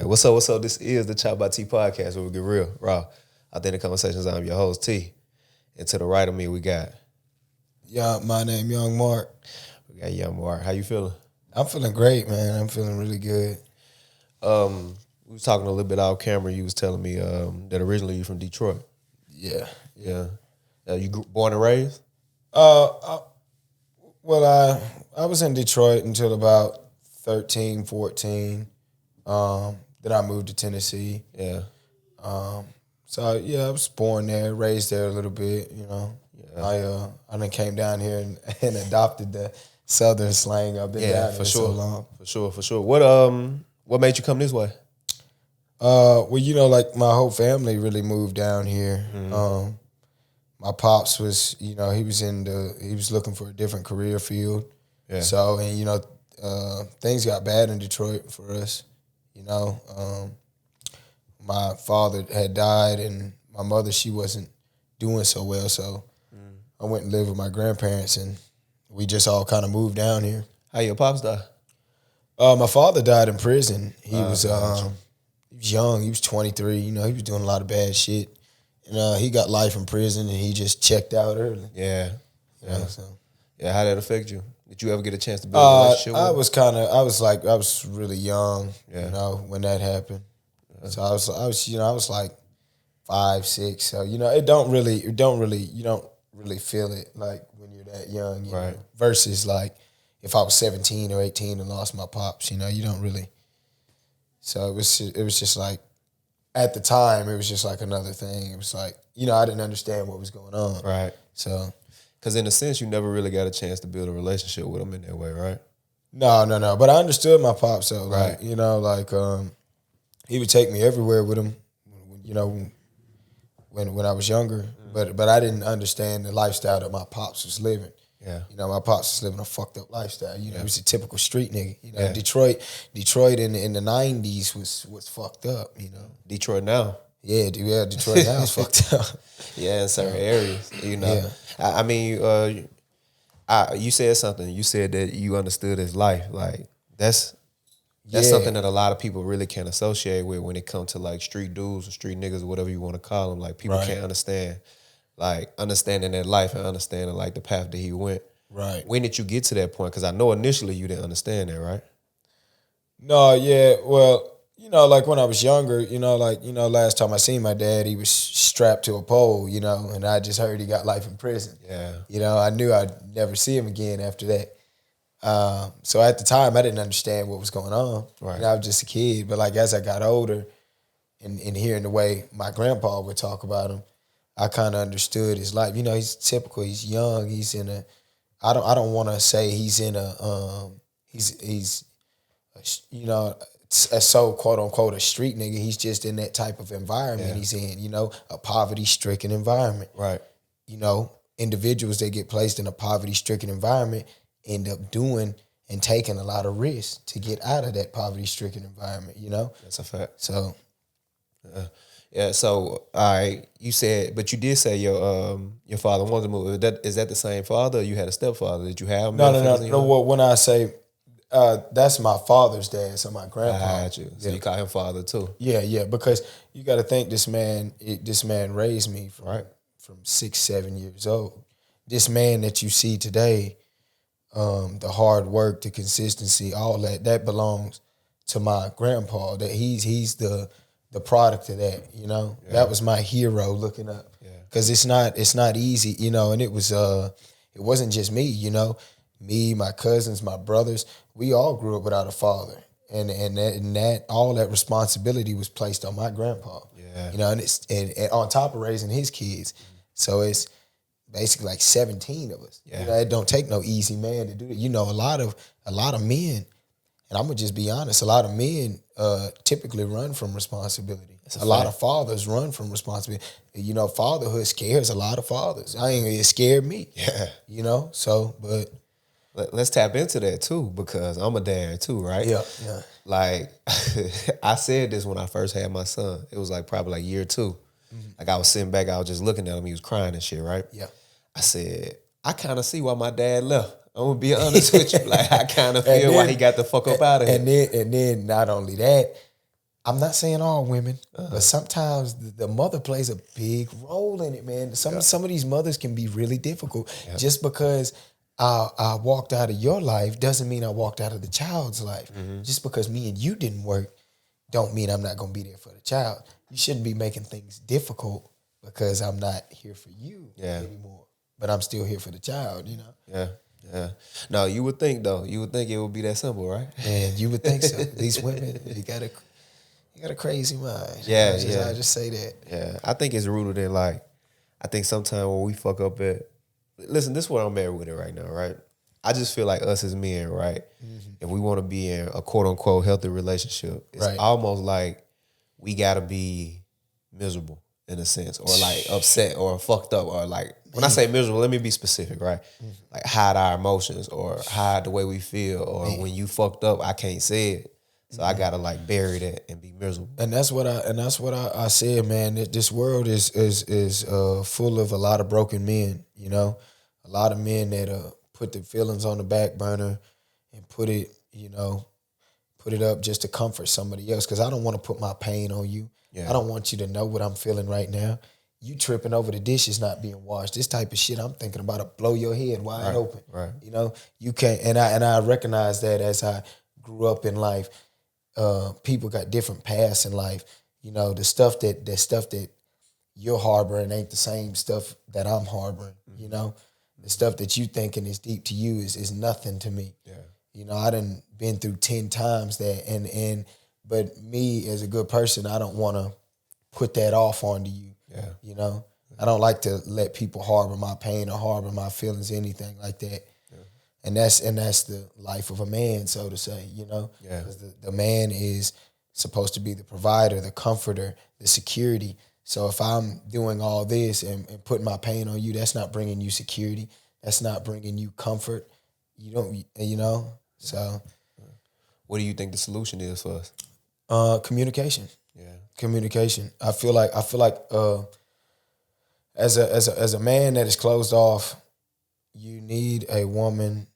What's up? What's up? This is the ChoppedByT podcast where we get real, raw, authentic conversations. I'm your host, T. And to the right of me, we got... Yeah, my name Young Mark. We got Young Mark. How you feeling? I'm feeling great, man. I'm feeling really good. We was talking a little bit off camera. You was telling me that originally you're from Detroit. Yeah. Yeah. You born and raised? I was in Detroit until about 13, 14. Then I moved to Tennessee. Yeah. I was born there, raised there a little bit, you know. Yeah. I then came down here and adopted the Southern slang. I've been down here so long. For sure. What made you come this way? Like my whole family really moved down here. Mm-hmm. My pops was, he was looking for a different career field. Yeah. So, things got bad in Detroit for us. My father had died and my mother, she wasn't doing so well. So I went and lived with my grandparents and we just all kind of moved down here. How your pops die? My father died in prison. He was young. He was 23. He was doing a lot of bad shit. And he got life in prison and he just checked out early. Yeah. Yeah. How did that affect you? Did you ever get a chance to build a relationship with him? I was really young, when that happened. Yeah. So I was like 5, 6. So, you don't really feel it like when you're that young, you right. know, versus like if I was 17 or 18 and lost my pops, you don't really. So it was just like, at the time, it was just like another thing. It was like, I didn't understand what was going on. Right. So. Because in a sense, you never really got a chance to build a relationship with him in that way, right? No. But I understood my pops, though. Right. Like, he would take me everywhere with him, when I was younger. Mm. But I didn't understand the lifestyle that my pops was living. Yeah. My pops was living a fucked up lifestyle. He was a typical street nigga. Yeah. Detroit in the 90s was fucked up, Detroit now. Yeah, Detroit now is fucked up. Yeah, in certain areas, Yeah. I mean, you said something. You said that you understood his life. Like, that's something that a lot of people really can't associate with when it comes to, like, street dudes or street niggas or whatever you want to call them. Like, people can't understand, like, understanding that life and understanding, like, the path that he went. Right. When did you get to that point? Because I know initially you didn't understand that, right? No, yeah, well, like when I was younger, last time I seen my dad, he was strapped to a pole, and I just heard he got life in prison. Yeah. I knew I'd never see him again after that. So at the time, I didn't understand what was going on. Right. I was just a kid. But like as I got older and hearing the way my grandpa would talk about him, I kind of understood his life. He's typical. He's young. He's in a. I don't want to say he's in a. He's a so quote unquote a street nigga. He's just in that type of environment. He's in, a poverty stricken environment. Right. Individuals that get placed in a poverty stricken environment end up doing and taking a lot of risks to get out of that poverty stricken environment. That's a fact. So. Yeah. So, all right. You said, but you did say your father wanted to move. Is that the same father? Or you had a stepfather? Did you have? No. Well, when I say. That's my father's dad, so my grandpa. I had you. So you call him father too. Yeah, because you got to think this man raised me from 6, 7 years old. This man that you see today, the hard work, the consistency, all that belongs to my grandpa. That he's the product of that. That was my hero looking up. Because it's not easy, and it wasn't just me, Me, my cousins, my brothers, we all grew up without a father, and that all that responsibility was placed on my grandpa. Yeah. And on top of raising his kids, so it's basically like 17 of us. Yeah. It don't take no easy man to do it. A lot of men, and I'm gonna just be honest, a lot of men typically run from responsibility. A lot of fathers run from responsibility. Fatherhood scares a lot of fathers. It scared me. Yeah. But. Let's tap into that too, because I'm a dad too, right? Yeah. Like, I said this when I first had my son. It was like probably like year 2. Mm-hmm. Like I was sitting back, I was just looking at him. He was crying and shit, right? Yeah. I said, I kind of see why my dad left. I'm gonna be honest with you. Like I kind of feel why he got the fuck up out of here. And then not only that, I'm not saying all women, but sometimes the mother plays a big role in it, man. Some of these mothers can be really difficult. Just because I walked out of your life doesn't mean I walked out of the child's life. Just because me and you didn't work don't mean I'm not going to be there for the child. You shouldn't be making things difficult because I'm not here for you anymore, but I'm still here for the child, you know? Yeah. Yeah. No, you would think though. You would think it would be that simple, right? And you would think so. These women, you got a crazy mind. Yeah, I just say that. Yeah. I think it's rooted in like, I think sometimes when we fuck up listen, this is where I'm at with it right now, right? I just feel like us as men, right? If we want to be in a quote unquote healthy relationship, it's almost like we gotta be miserable in a sense, or like upset or fucked up, or like when I say miserable, let me be specific, right? Like hide our emotions or hide the way we feel, or when you fucked up, I can't say it. So I gotta like bury that and be miserable. And that's what I said, man. This world is full of a lot of broken men, you know? A lot of men that put their feelings on the back burner and put it up just to comfort somebody else. Because I don't want to put my pain on you. I don't want you to know what I'm feeling right now. You tripping over the dishes not being washed. This type of shit I'm thinking about to blow your head wide open. Right. You know, you can't. And I recognize that as I grew up in life. People got different paths in life. You know, the stuff that you're harboring ain't the same stuff that I'm harboring. You know, the stuff that you thinking is deep to you is nothing to me. Yeah. You know, I done been through 10 times that, but me as a good person, I don't want to put that off onto you. Yeah. You know, I don't like to let people harbor my pain or harbor my feelings, anything like that. Yeah. And that's the life of a man, so to say, you know? Yeah. Because the man is supposed to be the provider, the comforter, the security. So if I'm doing all this and putting my pain on you, that's not bringing you security. That's not bringing you comfort. You don't, you know? So. What do you think the solution is for us? Communication. Yeah. Communication. I feel like as a man that is closed off, you need a woman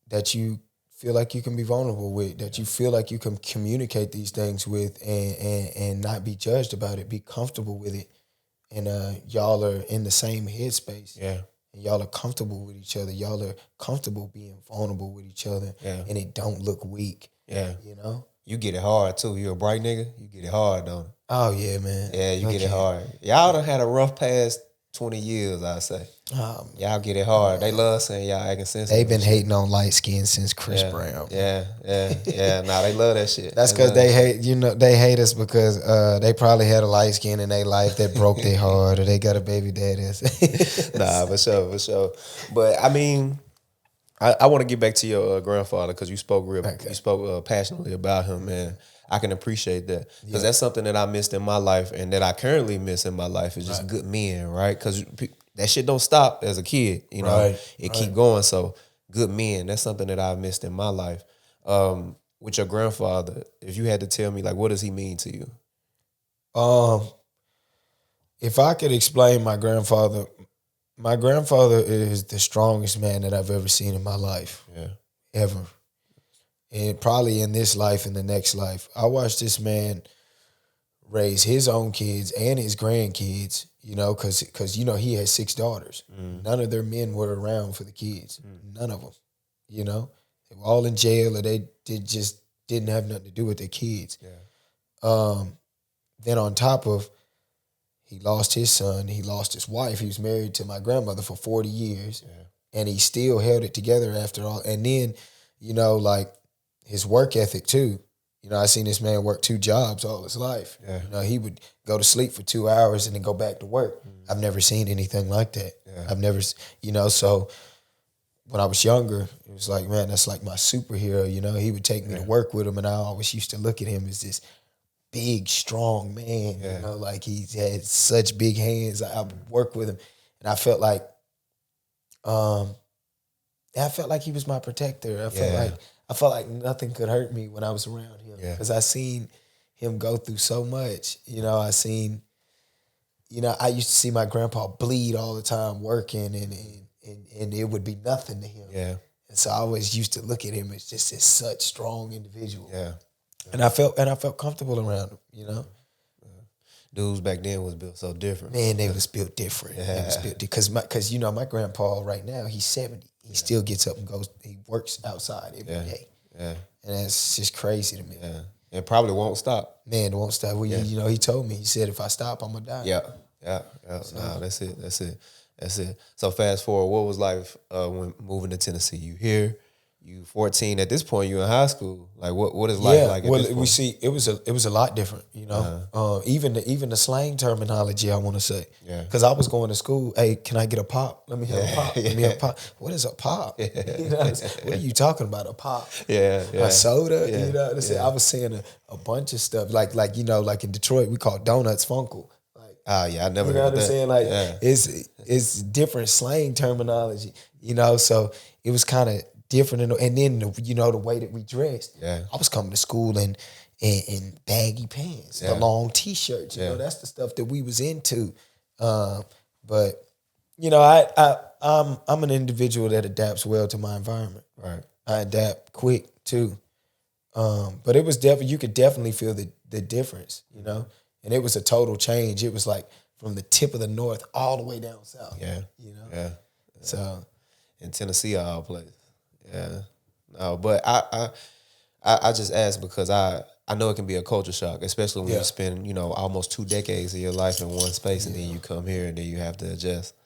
that you feel like you can be vulnerable with, that you feel like you can communicate these things with and not be judged about it, be comfortable with it. And y'all are in the same headspace. Yeah. And y'all are comfortable with each other. Y'all are comfortable being vulnerable with each other. Yeah. And it don't look weak. Yeah. You know? You get it hard too. You a bright nigga, you get it hard, don't it? Oh yeah, man. Yeah, you get it hard. Y'all done had a rough past 20 years, I say. Y'all get it hard. They love saying y'all acting sensitive. They've been hating on light skin since Chris Brown. Yeah. Nah, they love that shit. That's because they hate, they hate us because they probably had a light skin in their life that broke their heart, or they got a baby daddy. Nah, for sure. But I mean, I want to get back to your grandfather because you spoke passionately about him, man. I can appreciate that because that's something that I missed in my life and that I currently miss in my life is just good men, right? Because that shit don't stop as a kid, you know. It keep going. So good men, that's something that I've missed in my life. With your grandfather, if you had to tell me, like, what does he mean to you? If I could explain my grandfather is the strongest man that I've ever seen in my life. Yeah. Ever. And probably in this life and the next life. I watched this man raise his own kids and his grandkids, you know, because you know, he had 6 daughters. None of their men were around for the kids. None of them, you know. They were all in jail or they just didn't have nothing to do with their kids. Yeah. Then on top of, he lost his son, he lost his wife. He was married to my grandmother for 40 years. Yeah. And he still held it together after all. And then, you know, like, his work ethic too. You know, I seen this man work 2 jobs all his life. Yeah. You know, he would go to sleep for 2 hours and then go back to work. I've never seen anything like that. Yeah. I've never, you know, so when I was younger, it was like, man, that's like my superhero, you know. He would take me to work with him and I always used to look at him as this big, strong man, you know, like he had such big hands. I would work with him and I felt like he was my protector. I felt like nothing could hurt me when I was around him because I seen him go through so much. You know, I used to see my grandpa bleed all the time working and it would be nothing to him. Yeah. And so I always used to look at him as just as such strong individual. Yeah. And I felt comfortable around them, you know. Dudes back then was built so different. Man, they was built different. They was built because my grandpa right now, he's 70. He still gets up and goes. He works outside every day. Yeah, and that's just crazy to me. Yeah, and probably won't stop. Man, it won't stop. Well, he told me. He said, if I stop, I'm gonna die. Yeah. So, nah, that's it. So fast forward, what was life when moving to Tennessee? You here? You 14 at this point. You in high school. Like what is life like? At this point? We see it was a lot different. You know, even the slang terminology. I want to say, because I was going to school. Hey, can I get a pop? Let me have a pop. Let me have a pop. What is a pop? You know, what are you talking about? A pop? A soda? You know, I was saying a bunch of stuff like in Detroit we call donuts funkle. I never. You know heard what I'm that. saying? Like it's different slang terminology. You know, so it was kind of different, and then the way that we dressed. Yeah, I was coming to school in baggy pants, the long t-shirts. You know, that's the stuff that we was into. But I'm an individual that adapts well to my environment. Right, I adapt quick too. But it was definitely, you could definitely feel the difference. You know, and it was a total change. It was like from the tip of the north all the way down south. Yeah, you know. Yeah. So in Tennessee, all places. Yeah, no, but I just asked because I know it can be a culture shock, especially when you spend almost 2 decades of your life in one space, and then you come here and then you have to adjust.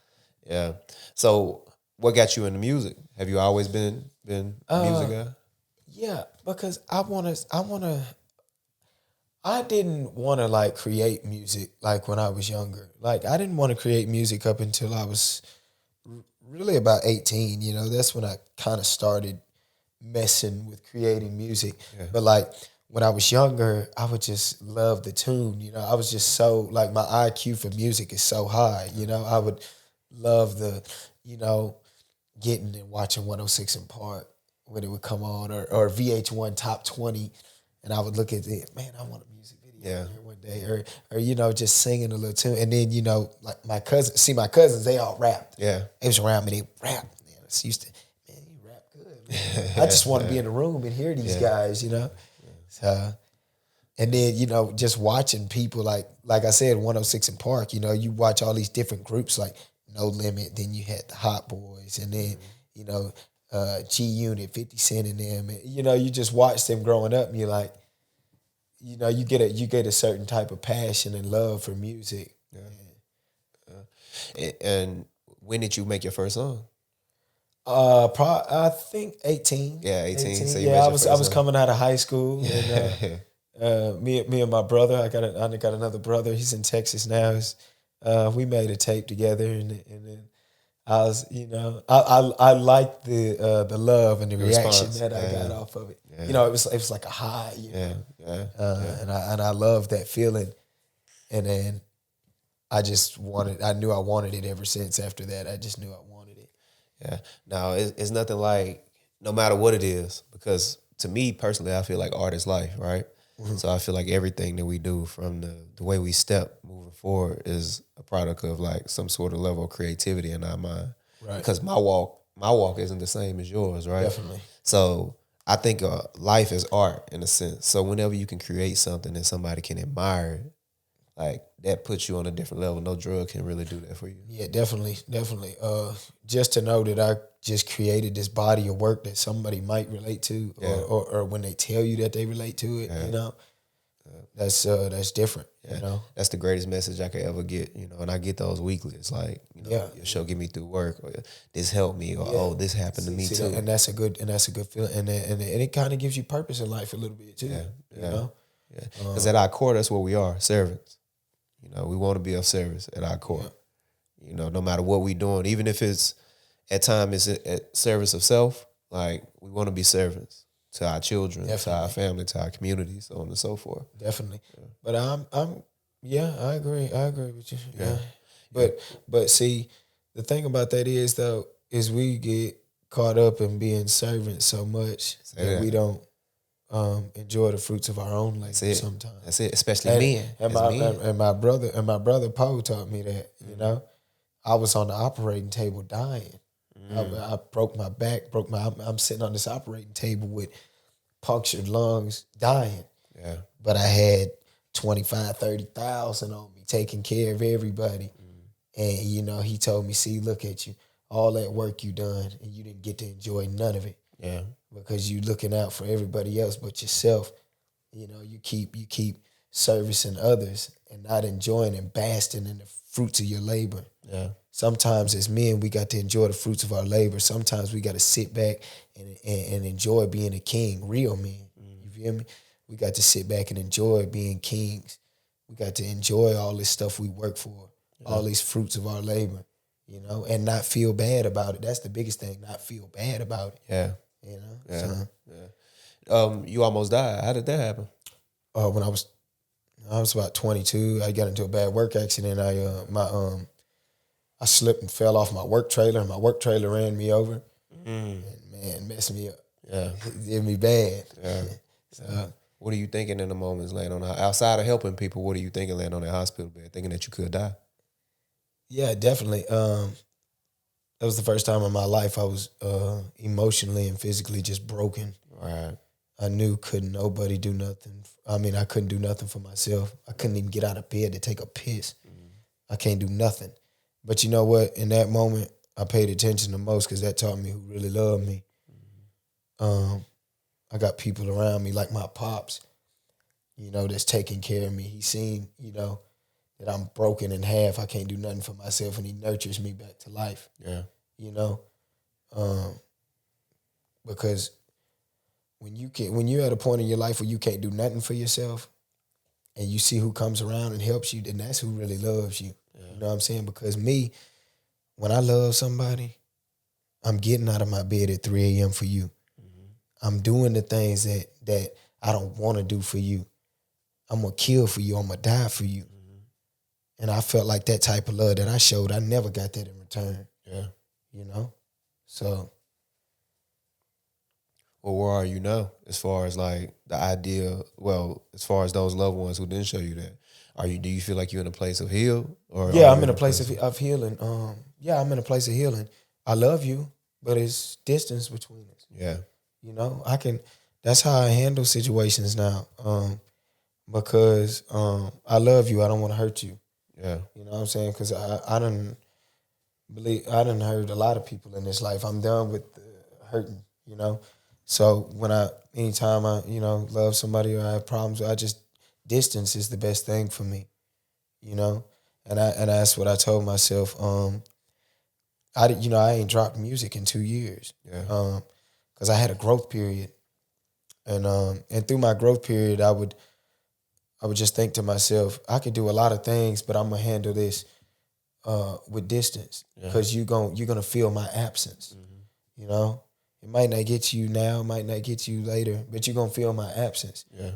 Yeah. So, what got you into music? Have you always been a music guy? Yeah, because I didn't want to like create music like when I was younger. Like I didn't want to create music up until I was really about 18, that's when I kind of started messing with creating music. Yeah. But like when I was younger, I would just love the tune. I was just so like my IQ for music is so high. I would love the, getting and watching 106 in Park when it would come on or VH1 Top 20. And I would look at it, man, I want a music video here one day. Or just singing a little tune. And then, like my cousins, they all rapped. Yeah. They was around me, they rapped. Man, I used to, man, you rap good, man. I just want to be in the room and hear these guys, So, and then, just watching people like I said, 106 in Park, you watch all these different groups like No Limit, then you had the Hot Boys, and then, G Unit, 50 Cent and them. And, you just watch them growing up and you're like, you get a certain type of passion and love for music. Yeah. And when did you make your first song? I think 18. Yeah, 18. So I was coming out of high school, and me and my brother. I got another brother. He's in Texas now. We made a tape together, and then I was, I liked the love and the reaction response that I got off of it. Yeah. It was like a high. And I loved that feeling, and then I knew I wanted it ever since. After that, I just knew I wanted it. Yeah. Now it's nothing like, no matter what it is, because to me personally, I feel like art is life, right? Mm-hmm. So I feel like everything that we do, from the way we step moving forward, is a product of like some sort of level of creativity in our mind. Right. Because my walk isn't the same as yours, right? Definitely. So I think life is art in a sense. So whenever you can create something that somebody can admire it, like that puts you on a different level. No drug can really do that for you. Yeah, definitely. Just to know that I just created this body of work that somebody might relate to, or when they tell you that they relate to it, that's different. Yeah. That's the greatest message I could ever get. And I get those weekly. It's like, your show get me through work, or this helped me, or oh, this happened to me too. And that's a good feeling, and it kind of gives you purpose in life a little bit too. Yeah. Because at our core, that's what we are, servants. We want to be of service at our core. Yeah. No matter what we're doing, even if it's at times it's at service of self, like we want to be servants to our children, to our family, to our community, so on and so forth. Definitely. Yeah. But I agree with you. Yeah. But see, the thing about that is we get caught up in being servants so much that we don't enjoy the fruits of our own labor sometimes. That's it, especially men. And my brother Poe taught me that, I was on the operating table dying. I broke my back, I'm sitting on this operating table with punctured lungs, dying. Yeah. But I had 25, 30,000 on me, taking care of everybody. And, you know, he told me, see, look at you. All that work you done, and you didn't get to enjoy none of it. Yeah. Because you looking out for everybody else but yourself. You know, you keep servicing others and not enjoying and basking in the fruits of your labor. Yeah. Sometimes as men, we got to enjoy the fruits of our labor. Sometimes we got to sit back and enjoy being a king, real men. You feel me? We got to sit back and enjoy being kings. We got to enjoy all this stuff we work for, all these fruits of our labor, you know, and not feel bad about it. That's the biggest thing, not feel bad about it. Yeah. You know? Yeah. So, You almost died. How did that happen? when I was about 22, I got into a bad work accident. I slipped and fell off my work trailer, and my work trailer ran me over. And man, messed me up. Yeah. It did me bad. Yeah. So, What are you thinking in the moments laying on outside of helping people? What are you thinking laying on that hospital bed, thinking that you could die? yeah, definitely. That was the first time in my life I was emotionally and physically just broken. Right. I knew couldn't nobody do nothing. I mean, I couldn't do nothing for myself. I couldn't even get out of bed to take a piss. I can't do nothing. But you know what? In that moment, I paid attention the most because that taught me who really loved me. I got people around me like my pops, you know, that's taking care of me. He seen, you know, that I'm broken in half. I can't do nothing for myself, and he nurtures me back to life. Yeah. You know, because when you're at a point in your life where you can't do nothing for yourself, and you see who comes around and helps you, then that's who really loves you. Yeah. You know what I'm saying? Because me, when I love somebody, I'm getting out of my bed at 3 a.m. for you. I'm doing the things that I don't want to do for you. I'm going to kill for you. I'm going to die for you. And I felt like that type of love that I showed, I never got that in return. Yeah. You know? So. Well, where are you now as far as like the idea, as far as those loved ones who didn't show you that? Do you feel like you're in a place of heal? Or yeah, I'm in a place of healing. I'm in a place of healing. I love you, but it's distance between us. Yeah. You know, that's how I handle situations now. Because I love you. I don't want to hurt you. Yeah. You know what I'm saying? Because I done hurt a lot of people in this life. I'm done with hurting, you know? So anytime I, you know, love somebody or I have problems, distance is the best thing for me, you know? And that's what I told myself. I ain't dropped music in 2 years. Yeah. Because I had a growth period, and through my growth period, I would just think to myself, I could do a lot of things, but I'm gonna handle this with distance because you're gonna feel my absence. You know, it might not get you now, it might not get you later, but you're gonna feel my absence. Yeah,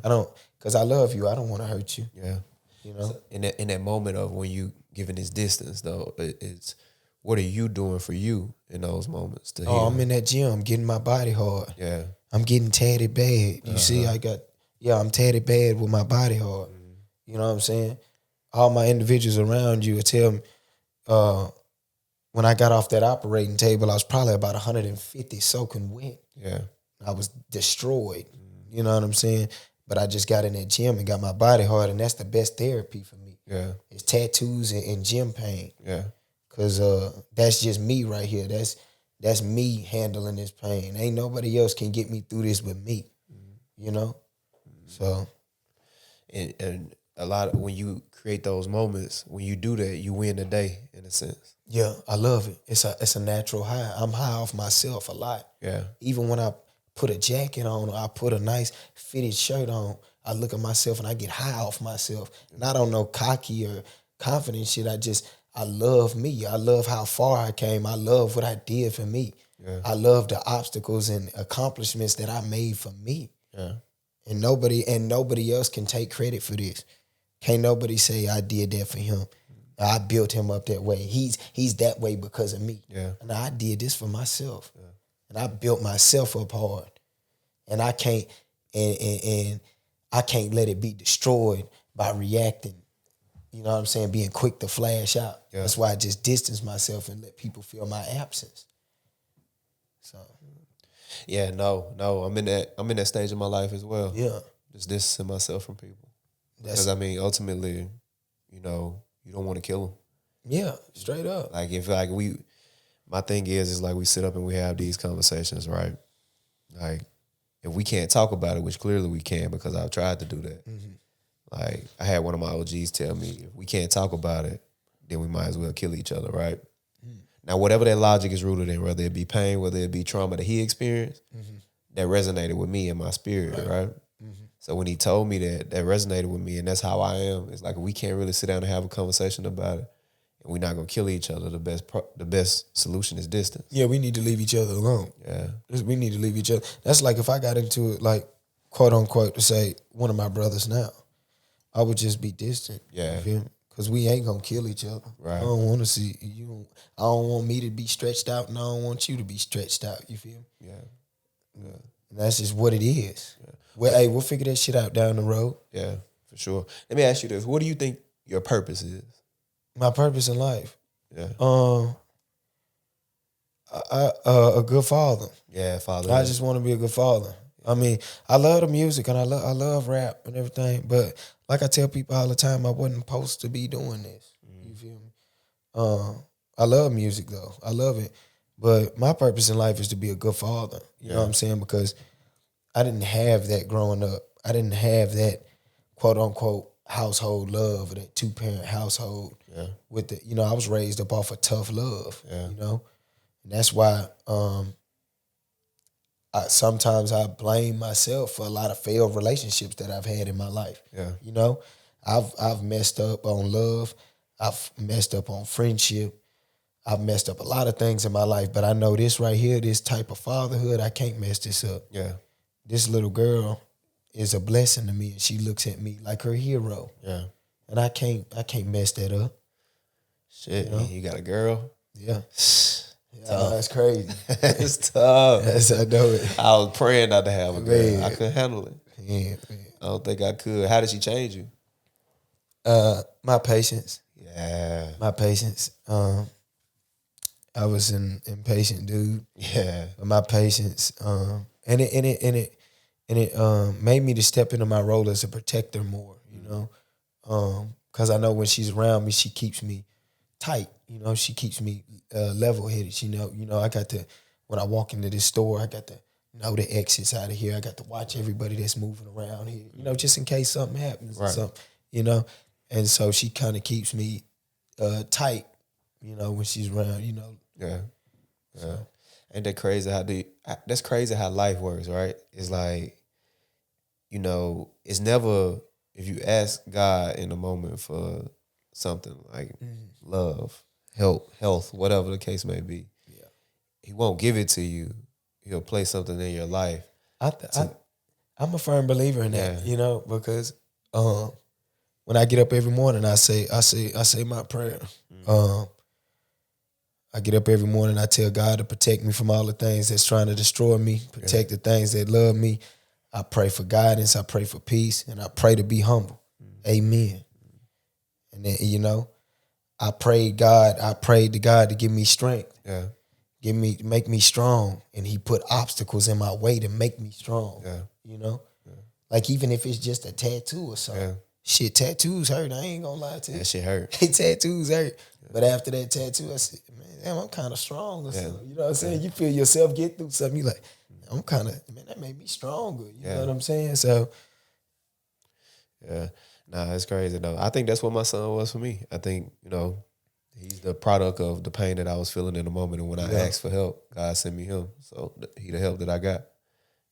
because I love you. I don't want to hurt you. Yeah, you know. So in that moment of when you giving this distance, though, it's what are you doing for you in those moments to heal? I'm in that gym getting my body hard. Yeah. I'm getting tatted bad. You see, I'm tatted bad with my body hard. You know what I'm saying? All my individuals around you will tell me, when I got off that operating table, I was probably about 150 soaking wet. Yeah. I was destroyed. You know what I'm saying? But I just got in that gym and got my body hard, and that's the best therapy for me. Yeah. It's tattoos and gym pain. Yeah. Cause that's just me right here. That's me handling this pain. Ain't nobody else can get me through this but me. You know? So and a lot of when you create those moments, when you do that, you win the day in a sense. Yeah, I love it. It's a natural high. I'm high off myself a lot. Yeah. Even when I put a jacket on or I put a nice fitted shirt on, I look at myself and I get high off myself. Not on no cocky or confident shit. I love me. I love how far I came. I love what I did for me. Yeah. I love the obstacles and accomplishments that I made for me. Yeah. And nobody else can take credit for this. Can't nobody say I did that for him. I built him up that way. He's that way because of me. Yeah. And I did this for myself. Yeah. And I built myself up hard. And I can't and I can't let it be destroyed by reacting. You know what I'm saying? Being quick to flash out. Yeah. That's why I just distance myself and let people feel my absence. So. Yeah, no. I'm in that stage of my life as well. Yeah. just distancing myself from people. Because I mean, ultimately, you know, you don't want to kill them. Yeah, straight up. Like if like my thing is like we sit up and we have these conversations, right? Like if we can't talk about it, which clearly we can because I've tried to do that. Mm-hmm. Like I had one of my OGs tell me, if we can't talk about it, then we might as well kill each other, right? Mm-hmm. Now, whatever that logic is rooted in, whether it be pain, whether it be trauma that he experienced, that resonated with me in my spirit, right? Mm-hmm. So when he told me that resonated with me, and that's how I am. It's like we can't really sit down and have a conversation about it, and we're not gonna kill each other. The best solution is distance. Yeah, we need to leave each other alone. Yeah, we need to leave each other. That's like if I got into it, like quote unquote, to say one of my brothers now, I would just be distant. Yeah, because we ain't gonna kill each other. Right. I don't want to see you. I don't want me to be stretched out, and I don't want you to be stretched out. You feel me? Yeah. And that's just what it is. Yeah. Well, hey, we'll figure that shit out down the road. Yeah, for sure. Let me ask you this: what do you think your purpose is? My purpose in life. Yeah. A good father. Yeah, father. I just want to be a good father. I mean, I love the music and I love rap and everything, but like I tell people all the time, I wasn't supposed to be doing this. You feel me? I love music though. I love it. But my purpose in life is to be a good father. You know what I'm saying? Because I didn't have that growing up. I didn't have that quote unquote household love or that 2-parent household. Yeah. With the, you know, I was raised up off of tough love. Yeah. You know? And that's why sometimes I blame myself for a lot of failed relationships that I've had in my life. Yeah. You know? I've messed up on love. I've messed up on friendship. I've messed up a lot of things in my life, but I know this right here, this type of fatherhood, I can't mess this up. Yeah. This little girl is a blessing to me, and she looks at me like her hero. Yeah. And I can't mess that up. Shit, you know? You got a girl? Yeah. Yeah, that's crazy. It's tough. Yes, I know it. I was praying not to have a girl. Man. I couldn't handle it. Yeah, man. I don't think I could. How did she change you? My patience. Yeah. My patience. I was an impatient dude. Yeah. But my patience. And it made me to step into my role as a protector more, you know. Because I know when she's around me, she keeps me tight. You know, she keeps me level-headed. You know, I got to, when I walk into this store, I got to know the exits out of here. I got to watch everybody that's moving around here, you know, just in case something happens or something, you know. And so she kind of keeps me tight, you know, when she's around, you know. Yeah. Yeah. So. Ain't that crazy that's crazy how life works, right? It's like, you know, it's never, if you ask God in a moment for something like love, health, whatever the case may be, he won't give it to you. He'll place something in your life. I'm a firm believer in that, you know, because when I get up every morning, I say my prayer. I get up every morning, I tell God to protect me from all the things that's trying to destroy me, protect the things that love me. I pray for guidance, I pray for peace, and I pray to be humble. Amen. And then, you know, I prayed to God to give me strength. Yeah. Make me strong. And he put obstacles in my way to make me strong. Yeah. You know? Yeah. Like even if it's just a tattoo or something. Yeah. Shit, tattoos hurt. I ain't gonna lie to you. That shit hurt. Tattoos hurt. Yeah. But after that tattoo, I said, man, damn, I'm kind of strong or something. You know what I'm saying? You feel yourself get through something. You like, I'm kind of, man, that made me stronger. You know what I'm saying? So. Yeah. Nah, it's crazy though. I think that's what my son was for me. I think, you know, he's the product of the pain that I was feeling in the moment. And when I asked for help, God sent me him. So he the help that I got,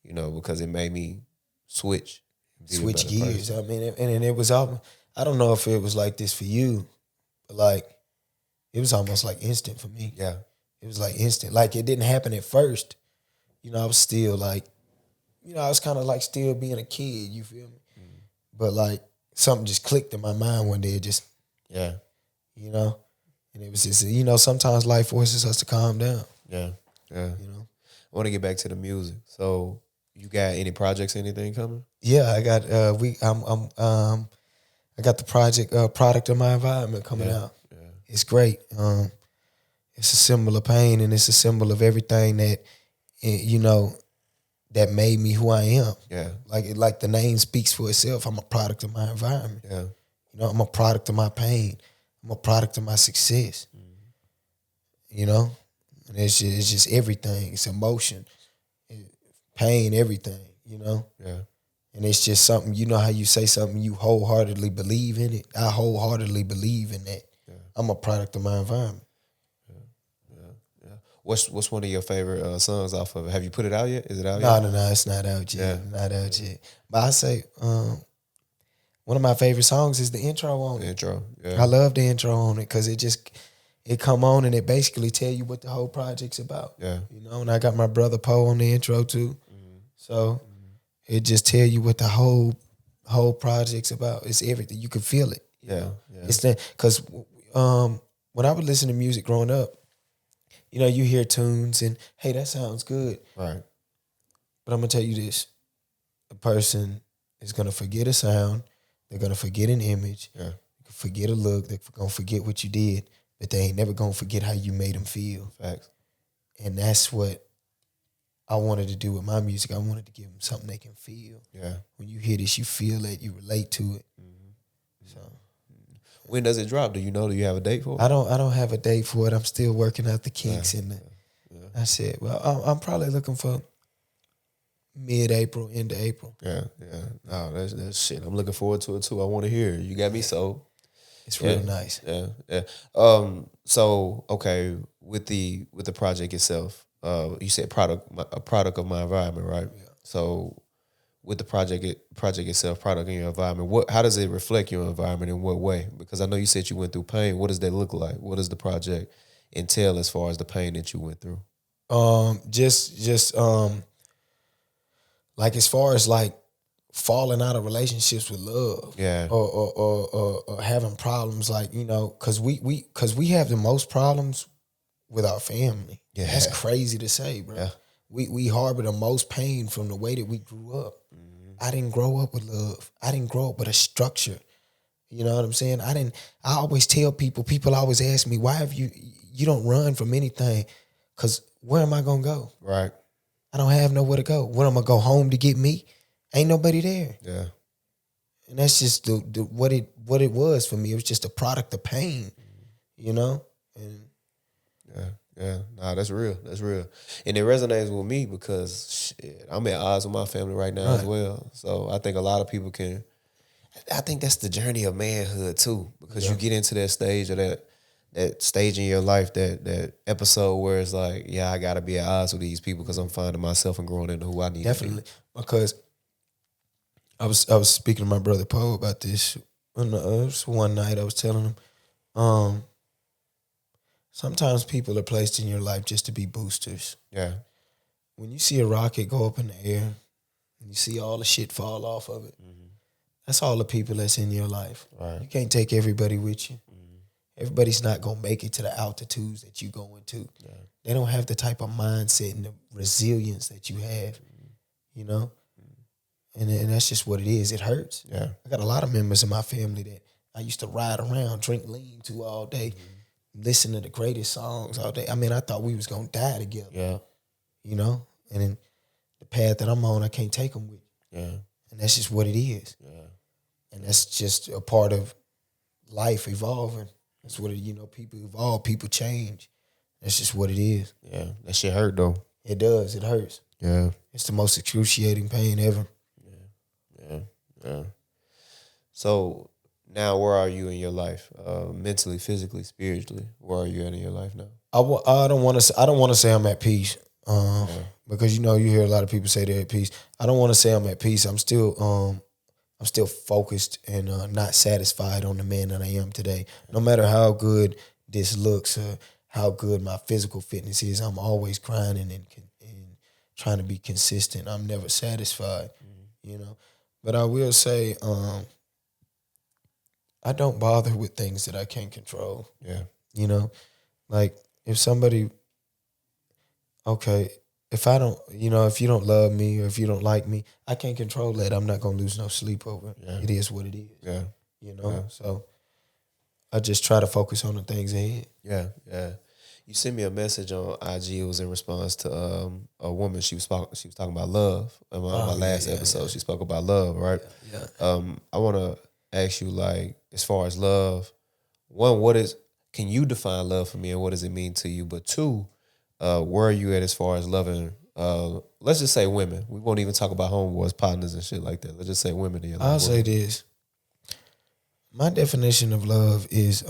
you know, because it made me switch gears. Person. I mean, and it was all, I don't know if it was like this for you, but like, it was almost like instant for me. Yeah. It was like instant. Like it didn't happen at first. You know, I was still like, you know, I was kind of like still being a kid, you feel me? Mm-hmm. But like, something just clicked in my mind one day. It just, you know, and it was just, you know, sometimes life forces us to calm down. Yeah, yeah. You know, I want to get back to the music. So, you got any projects, anything coming? Yeah, I got. I got the project, product of my environment coming out. Yeah. It's great. It's a symbol of pain, and it's a symbol of everything that, you know, that made me who I am. Yeah. Like the name speaks for itself. I'm a product of my environment. Yeah. You know, I'm a product of my pain. I'm a product of my success. You know, and it's just everything. It's emotion, pain, everything. You know, Yeah. and it's just something. You know how you say something, you wholeheartedly believe in it. I wholeheartedly believe in that. Yeah. I'm a product of my environment. Yeah. What's one of your favorite songs off of it? Have you put it out yet? Is it out yet? No, it's not out yet. Not out yet. But I say one of my favorite songs is the intro on it. Intro, yeah. I love the intro on it because it come on and it basically tell you what the whole project's about. Yeah. You know, and I got my brother Poe on the intro too. So it just tell you what the whole project's about. It's everything. You can feel it. Yeah. It's that because when I would listen to music growing up, you know, you hear tunes and hey, that sounds good. Right. But I'm gonna tell you this: a person is gonna forget a sound. They're gonna forget an image. Yeah. Forget a look. They're gonna forget what you did, but they ain't never gonna forget how you made them feel. Facts. And that's what I wanted to do with my music. I wanted to give them something they can feel. Yeah. When you hear this, you feel it. You relate to it. So. When does it drop? Do you know? Do you have a date for it? I don't have a date for it. I'm still working out the kinks and I said, well, I'm probably looking for mid-April, end of April. Yeah. No, that's shit. I'm looking forward to it too. I want to hear it. You got me sold. It's real nice. Yeah. So okay, with the project itself, you said a product of my environment, right? Yeah. So with the project itself, product in your environment, how does it reflect your environment in what way? Because I know you said you went through pain. What does that look like? What does the project entail as far as the pain that you went through? Just like as far as like falling out of relationships with love, yeah, or having problems, like, you know, because we have the most problems with our family. Yeah, that's crazy to say, bro. Yeah. We harbor the most pain from the way that we grew up. I didn't grow up with love. I didn't grow up with a structure. You know what I'm saying? I always tell people always ask me, why have you don't run from anything? Because where am I going to go? Right. I don't have nowhere to go. Where am I going to go home to get me? Ain't nobody there. Yeah. And that's just what it was for me. It was just a product of pain, you know? And yeah. Nah, that's real. That's real. And it resonates with me because shit, I'm at odds with my family right now as well. So I think a lot of people I think that's the journey of manhood too, because you get into that stage of that stage in your life, that episode where it's like, yeah, I got to be at odds with these people because I'm finding myself and growing into who I need to be. Because I was speaking to my brother Poe about this. One night I was telling him, sometimes people are placed in your life just to be boosters. Yeah. When you see a rocket go up in the air and you see all the shit fall off of it, that's all the people that's in your life. Right. You can't take everybody with you. Everybody's not going to make it to the altitudes that you go into. Yeah. They don't have the type of mindset and the resilience that you have, you know? And that's just what it is. It hurts. Yeah. I got a lot of members in my family that I used to ride around, drink lean to all day, listen to the greatest songs all day. I mean, I thought we was going to die together. Yeah. You know? And then the path that I'm on, I can't take them with. Yeah. And that's just what it is. Yeah. And that's just a part of life evolving. That's what it, you know, people evolve, people change. That's just what it is. Yeah. That shit hurt though. It does. It hurts. Yeah. It's the most excruciating pain ever. Yeah. So now where are you in your life? Mentally, physically, spiritually? Where are you at in your life now? I don't want to say I'm at peace. Because, you know, you hear a lot of people say they're at peace. I don't want to say I'm at peace. I'm still focused and not satisfied on the man that I am today. No matter how good this looks or how good my physical fitness is, I'm always grinding and trying to be consistent. I'm never satisfied, you know. But I will say I don't bother with things that I can't control. Yeah. You know, like if somebody, if I don't, you know, if you don't love me or if you don't like me, I can't control that. I'm not going to lose no sleep over it. Yeah. It is what it is. Yeah. You know, so I just try to focus on the things ahead. Yeah. You sent me a message on IG. It was in response to a woman. She was talking about love. On my last episode, she spoke about love, right? Yeah. I want to ask you, like, as far as love, one, can you define love for me, and what does it mean to you? But two, where are you at as far as loving? Let's just say women. We won't even talk about homeboys, partners, and shit like that. Let's just say women. I'll say this. My definition of love is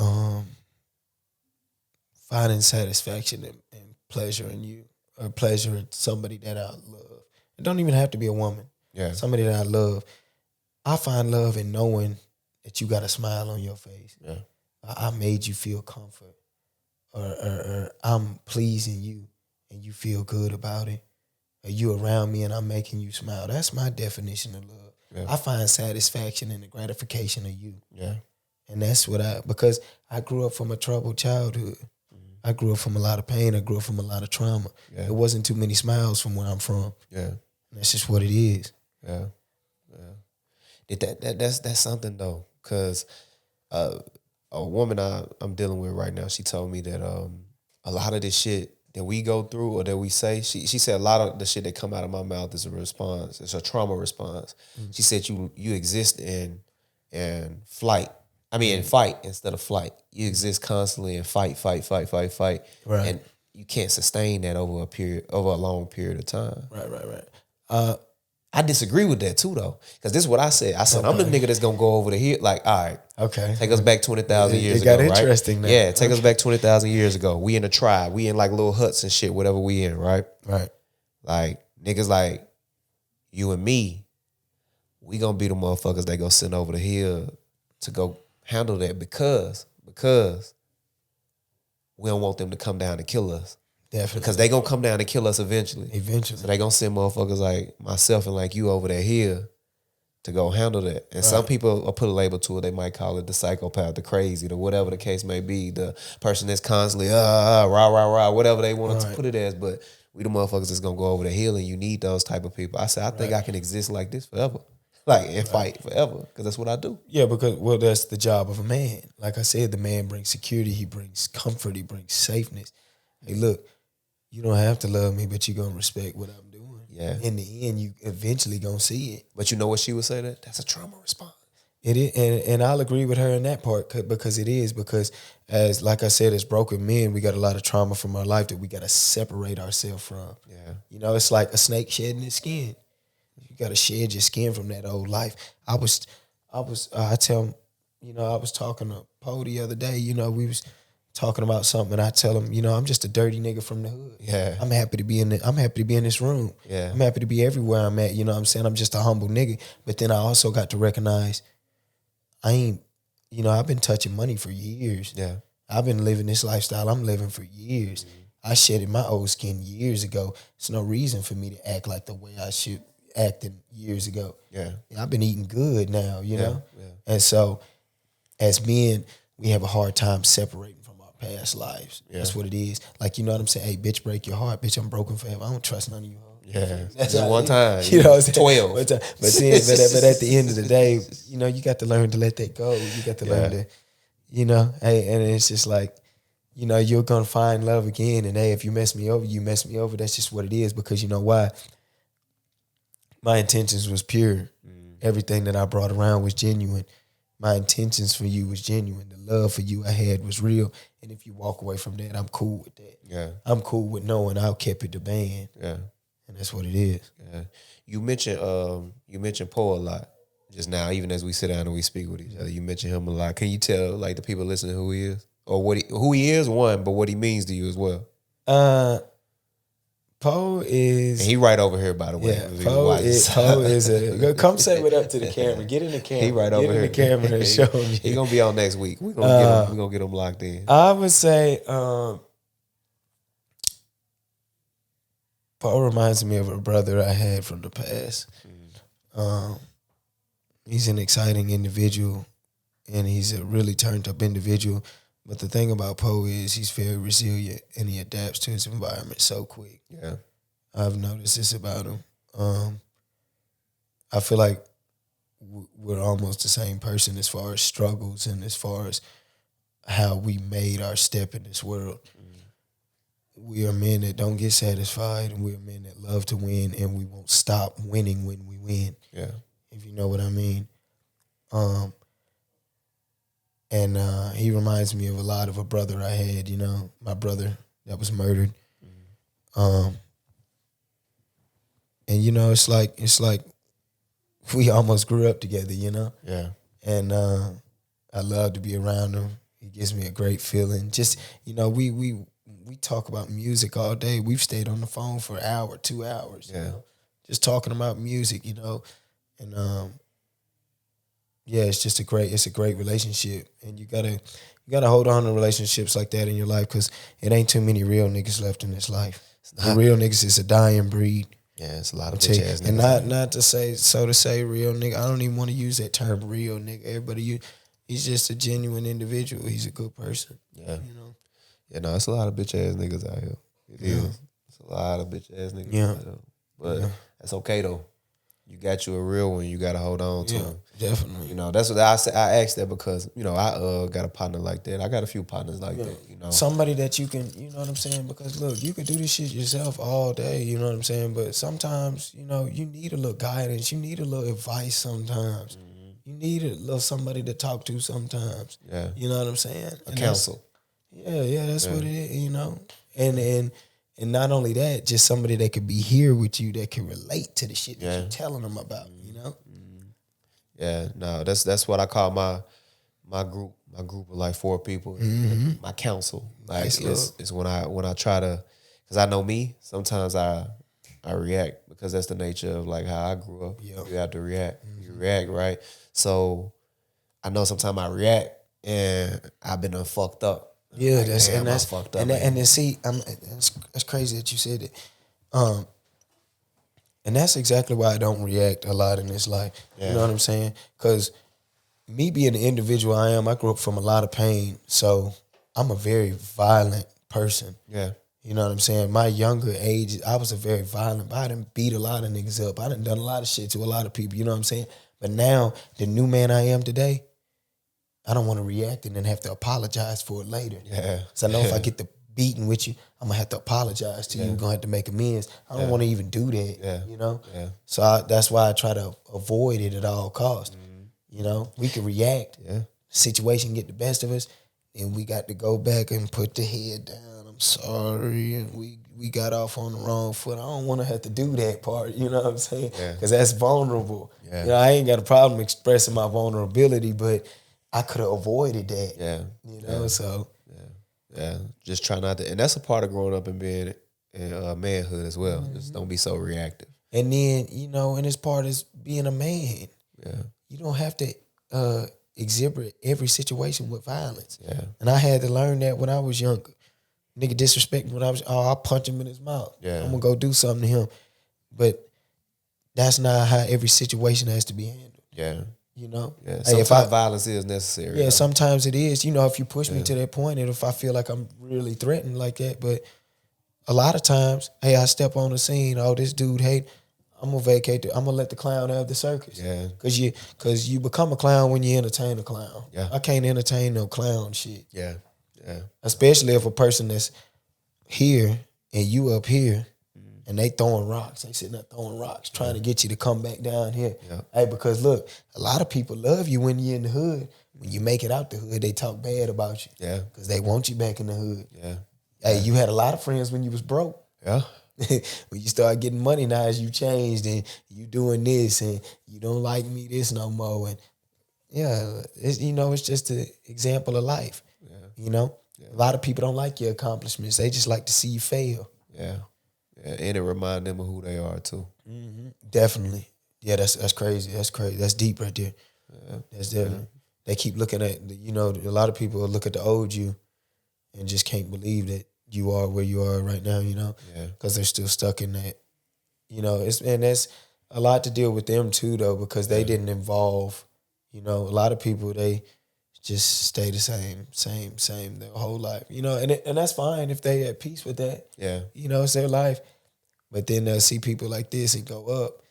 finding satisfaction and pleasure in you, or pleasure in somebody that I love. It don't even have to be a woman. Yeah. Somebody that I love. I find love in knowing that you got a smile on your face. Yeah. I made you feel comfort, or I'm pleasing you and you feel good about it. Or you around me and I'm making you smile. That's my definition of love. Yeah. I find satisfaction in the gratification of you. Yeah. And that's because I grew up from a troubled childhood. I grew up from a lot of pain. I grew up from a lot of trauma. Yeah. There wasn't too many smiles from where I'm from. Yeah. And that's just what it is. Yeah. That's something though, because a woman I'm dealing with right now, she told me that a lot of this shit that we go through or that we say, she said a lot of the shit that come out of my mouth is a response. It's a trauma response. She said you exist in flight. I mean, in fight instead of flight. You exist constantly in fight. Right. And you can't sustain that over a long period of time. Right. I disagree with that too, though, because this is what I said. I said, I'm the nigga that's gonna go over the hill. Like, all right, Okay. take us back 20,000 years ago. It got interesting now. Yeah, take us back 20,000 years ago. We in a tribe. We in like little huts and shit, whatever we in, right? Right. Like niggas like you and me, we gonna be the motherfuckers that go send over the hill to go handle that because we don't want them to come down and kill us. Definitely. Because they gonna come down and kill us eventually. So they gonna send motherfuckers like myself and like you over there here to go handle that. And some people will put a label to it. They might call it the psychopath, the crazy, the whatever the case may be, the person that's constantly rah, whatever they want to put it as. But we the motherfuckers that's gonna go over the hill, and you need those type of people. I said, I think I can exist like this forever. Like, and fight forever, because that's what I do. Yeah, because, well, that's the job of a man. Like I said, the man brings security, he brings comfort, he brings safeness. Hey, look, you don't have to love me, but you're going to respect what I'm doing. Yeah. In the end, you eventually going to see it. But you know what she would say that? That's a trauma response. It is, and I'll agree with her in that part, because it is, because as, like I said, as broken men, we got a lot of trauma from our life that we got to separate ourselves from. Yeah. You know, it's like a snake shedding its skin. You got to shed your skin from that old life. I was talking to Poe the other day, we was talking about something, and I tell him, I'm just a dirty nigga from the hood. Yeah. I'm happy to be in this room. Yeah. I'm happy to be everywhere I'm at. You know what I'm saying? I'm just a humble nigga. But then I also got to recognize I've been touching money for years. Yeah. I've been living this lifestyle I'm living for years. Mm-hmm. I shedded my old skin years ago. There's no reason for me to act like the way I should acted years ago. Yeah. I've been eating good now, you know? Yeah. And so as men, we have a hard time separating from our past lives. Yeah. That's what it is. Like, you know what I'm saying? Hey, bitch, break your heart. Bitch, I'm broken forever. I don't trust none of you. Yeah. That's just one time. You know what I'm saying? 12. But at the end of the day, you got to learn to let that go. You got to learn to, hey, and it's just like, you're going to find love again. And hey, if you mess me over, you mess me over. That's just what it is, because you know why? My intentions was pure. Everything that I brought around was genuine. My intentions for you was genuine. The love for you I had was real. And if you walk away from that, I'm cool with that. Yeah. I'm cool with knowing I kept it the band. Yeah. And that's what it is. Yeah. You mentioned Poe a lot just now, even as we sit down and we speak with each other. You mentioned him a lot. Can you tell like the people listening who he is? Or who he is, one, but what he means to you as well? Poe is... And he right over here, by the way. Yeah, Poe is a... Come say what up to the camera. Get in the camera. He right over here. Get in the camera and show him. He going to be on next week. We're going to get him locked in. I would say Poe reminds me of a brother I had from the past. He's an exciting individual, and he's a really turned-up individual. But the thing about Poe is he's very resilient, and he adapts to his environment so quick. Yeah. I've noticed this about him. I feel like we're almost the same person as far as struggles and as far as how we made our step in this world. we are men that don't get satisfied, and we are men that love to win, and we won't stop winning when we win. Yeah. If you know what I mean. And he reminds me of a lot of a brother I had, you know, my brother that was murdered. And you know, it's like we almost grew up together, you know. Yeah. And I love to be around him. He gives me a great feeling. Just, you know, we talk about music all day. We've stayed on the phone for an hour, 2 hours. Yeah. You know, just talking about music, you know. And yeah, it's a great relationship. And you gotta hold on to relationships like that in your life, because it ain't too many real niggas left in this life. The real niggas is a dying breed. Yeah, it's a lot of bitch ass niggas. And not to say real nigga. I don't even want to use that term real nigga. He's just a genuine individual. He's a good person. Yeah. You know? Yeah, no, it's a lot of bitch ass niggas out here. It is. It's a lot of bitch ass niggas out here. But that's okay though. You got you a real one. You got to hold on to him. Definitely. You know, that's what I asked that because, you know, I got a partner like that. I got a few partners like that, you know. Somebody that you can, you know what I'm saying? Because, look, you can do this shit yourself all day, you know what I'm saying? But sometimes, you know, you need a little guidance. You need a little advice sometimes. Mm-hmm. You need a little somebody to talk to sometimes. Yeah. You know what I'm saying? A counsel. That's what it is, you know? And not only that, just somebody that could be here with you that can relate to the shit that you're telling them about, you know? Yeah, no, that's what I call my group of like 4 people, my council. Like it's when I try to, because I know me, sometimes I react because that's the nature of like how I grew up. Yep. You have to react. You react, right? So I know sometimes I react and I've been fucked up. Yeah, like, that's fucked up. And then see, that's crazy that you said it. And that's exactly why I don't react a lot in this life. Yeah. You know what I'm saying? Because me being the individual I am, I grew up from a lot of pain, so I'm a very violent person. Yeah. You know what I'm saying? My younger age, I was a very violent, I done beat a lot of niggas up. I done a lot of shit to a lot of people, you know what I'm saying? But now, the new man I am today, I don't want to react and then have to apologize for it later. Yeah. So I know if I get the beating with you, I'm going to have to apologize to you. We're going to have to make amends. I don't want to even do that, you know? Yeah. So that's why I try to avoid it at all costs. Mm-hmm. You know, we can react. Yeah. The situation get the best of us, and we got to go back and put the head down. I'm sorry, and we got off on the wrong foot. I don't want to have to do that part, you know what I'm saying? Because that's vulnerable. Yeah. You know, I ain't got a problem expressing my vulnerability, but I could have avoided that. Yeah. You know, so... Yeah, just try not to, and that's a part of growing up and being in manhood as well. Mm-hmm. Just don't be so reactive. And then, you know, and this part is being a man. Yeah, you don't have to exhibit every situation with violence. Yeah, and I had to learn that when I was younger. Nigga disrespect me when I was, I'll punch him in his mouth. Yeah, I'm gonna go do something to him, but that's not how every situation has to be handled. Yeah. You know? Yeah, sometimes violence is necessary. Yeah, sometimes it is. You know, if you push me to that point and if I feel like I'm really threatened like that, but a lot of times, hey, I step on the scene, this dude hate, I'm going to vacate, I'm going to let the clown have the circus. Yeah. Because you become a clown when you entertain a clown. Yeah. I can't entertain no clown shit. Yeah. Yeah. Especially if a person that's here and you up here, and they throwing rocks. They sitting there throwing rocks, trying to get you to come back down here. Yeah. Hey, because look, a lot of people love you when you're in the hood. When you make it out the hood, they talk bad about you. Yeah. Because they want you back in the hood. Yeah. Hey, you had a lot of friends when you was broke. Yeah. When you start getting money now, as you changed and you doing this and you don't like me this no more. And yeah, it's, you know, it's just an example of life. Yeah. You know? Yeah. A lot of people don't like your accomplishments. They just like to see you fail. Yeah. Yeah, and it remind them of who they are too. Mm-hmm. Definitely. Yeah, that's crazy. That's crazy. That's deep right there. Yeah. That's definitely. Yeah. They keep looking at, you know, a lot of people look at the old you and just can't believe that you are where you are right now, you know? Yeah. Because they're still stuck in that. You know, and that's a lot to deal with them too, though, because they didn't evolve. You know, a lot of people, they just stay the same their whole life. You know, and that's fine if they at peace with that. Yeah. You know, it's their life. But then they'll see people like this and go up,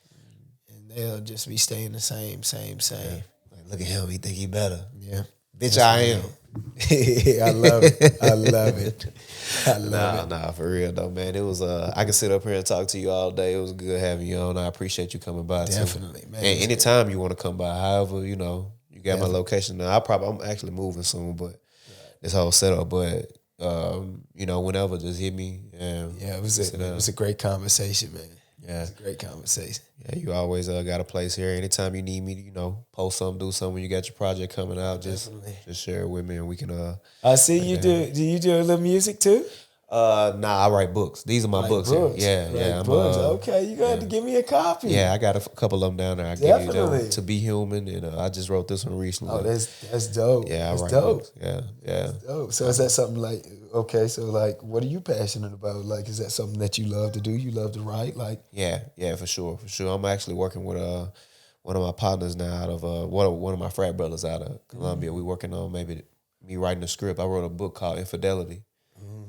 and they'll just be staying the same. Yeah. Like, look at him, he think he better. Yeah. Bitch, I am. I love it. I love it. I love it. Nah, for real though, man. It was I could sit up here and talk to you all day. It was good having you on. I appreciate you coming by Definitely, too. man. And anytime you want to come by, however, you know, you got my location now. I'm actually moving soon, but this whole setup, but you know, whenever, just hit me. And it was a great conversation, man. Yeah, it's a great conversation. Yeah, you always got a place here. Anytime you need me to, you know, post something, do something. When you got your project coming out, just share it with me, and we can. I see you do. Do you do a little music too? Nah, I write books. These are my books. Here. Yeah. Books. Okay, you got to give me a copy. Yeah, I got a couple of them down there. I give you them. To Be Human, and I just wrote this one recently. Oh, that's dope. Yeah, that's I write dope. books. Yeah. That's dope. So is that something like, okay, so like, what are you passionate about? Like, is that something that you love to do? You love to write? Like, yeah, for sure. I'm actually working with one of my partners now out of one of my frat brothers out of Columbia. We working on maybe me writing a script. I wrote a book called Infidelity.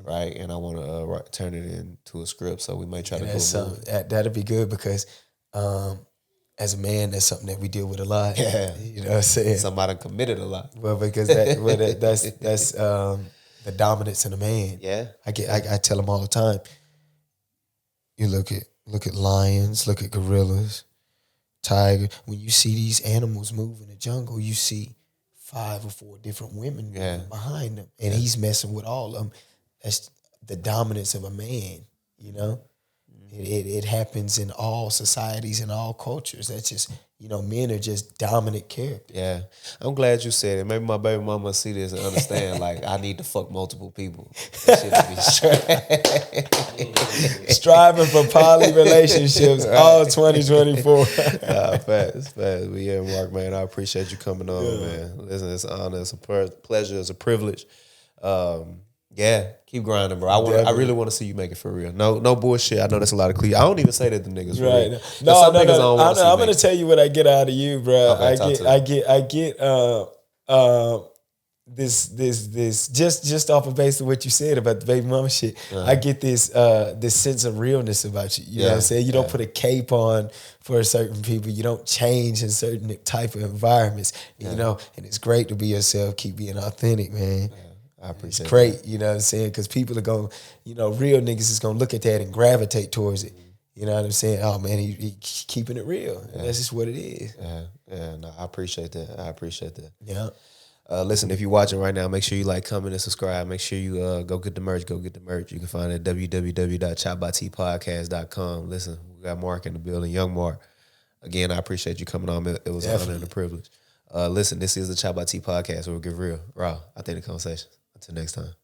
Right, and I want to turn it into a script, so we may try to do it. That'd be good because as a man, that's something that we deal with a lot. Yeah, you know what I'm saying. Somebody committed a lot. Well, because that's the dominance in a man. Yeah, I tell them all the time. You look at lions, look at gorillas, tiger. When you see these animals move in the jungle, you see 5 or 4 different women behind them, and he's messing with all of them. That's the dominance of a man, you know? It happens in all societies and all cultures. That's just, you know, men are just dominant characters. Yeah. I'm glad you said it. Maybe my baby mama see this and understand, like, I need to fuck multiple people. Striving for poly relationships all 2024. Facts. But yeah, Mark, man, I appreciate you coming on, man. Listen, it's an honor, it's a pleasure, it's a privilege. Yeah, keep grinding, bro. I really want to see you make it for real. No bullshit. I know that's a lot of cliche. I don't even say that to niggas. Right? Really. No. I'm gonna tell you what I get out of you, bro. Okay, I get this just off of base of what you said about the baby mama shit. I get this sense of realness about you. You know what I'm saying? You don't put a cape on for certain people. You don't change in certain type of environments. You know, and it's great to be yourself. Keep being authentic, man. I appreciate it's great, you know what I'm saying? Because people are going, you know, real niggas is going to look at that and gravitate towards it. You know what I'm saying? Oh, man, he keeping it real. Yeah. That's just what it is. Yeah. No, I appreciate that. Yeah. Listen, if you're watching right now, make sure you like, comment, and subscribe. Make sure you go get the merch. You can find it at www.ChoppedByTpodcast.com. Listen, we got Mark in the building, young Mark. Again, I appreciate you coming on. It was an honor and a privilege. Listen, this is the ChoppedByT podcast where we get real, raw, authentic conversations. Until next time.